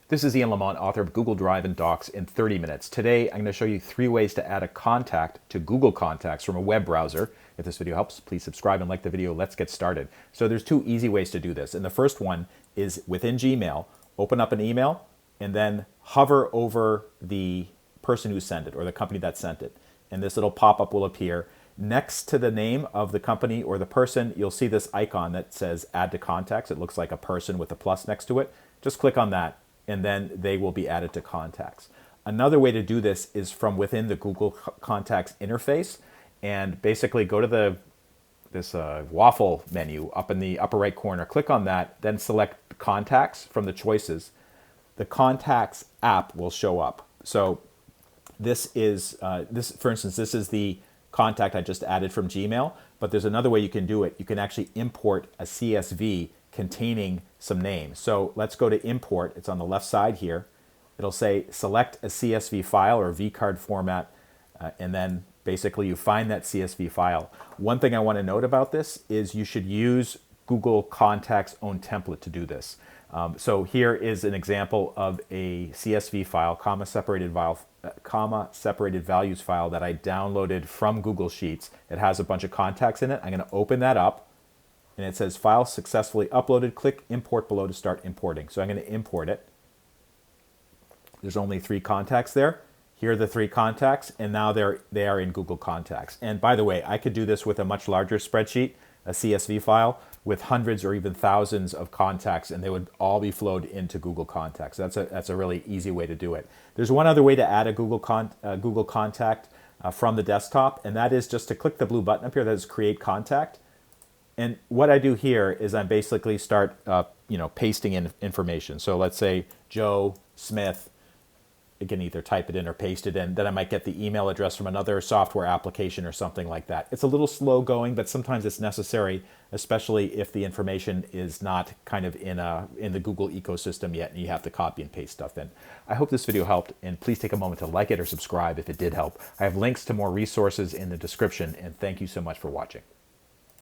This is Ian Lamont, author of Google Drive and Docs in 30 minutes. Today, I'm going to show you 3 ways to add a contact to Google Contacts from a web browser. If this video helps, please subscribe and like the video. Let's get started. So there's 2 easy ways to do this. And the first one is within Gmail, open up an email and then hover over the person who sent it or the company that sent it. And this little pop-up will appear. Next to the name of the company or the person, you'll see this icon that says Add to Contacts. It looks like a person with a plus next to it. Just click on that, and then they will be added to contacts. Another way to do this is from within the Google Contacts interface, and basically go to this waffle menu up in the upper right corner. Click on that, then select Contacts from the choices. The Contacts app will show up. So this is, for instance, this is the contact I just added from Gmail, but there's another way you can do it. You can actually import a CSV containing some names. So let's go to import. It's on the left side here. It'll say select a CSV file or vCard format, and then basically you find that CSV file. One thing I want to note about this is you should use Google Contacts' own template to do this. So here is an example of a CSV file, comma separated values file that I downloaded from Google Sheets. It has a bunch of contacts in it. I'm going to open that up, and it says file successfully uploaded. Click import below to start importing. So I'm going to import it. There's only 3 contacts there. Here are the 3 contacts, and now they are in Google Contacts. And by the way, I could do this with a much larger spreadsheet, a CSV file with hundreds or even thousands of contacts, and they would all be flowed into Google Contacts. That's a really easy way to do it. There's one other way to add a Google Contact from the desktop, and that is just to click the blue button up here that says Create Contact. And what I do here is I basically start pasting in information. So let's say Joe Smith. You can either type it in or paste it in. Then I might get the email address from another software application or something like that. It's a little slow going, but sometimes it's necessary, especially if the information is not kind of in the Google ecosystem yet and you have to copy and paste stuff in. I hope this video helped, and please take a moment to like it or subscribe if it did help. I have links to more resources in the description, and thank you so much for watching.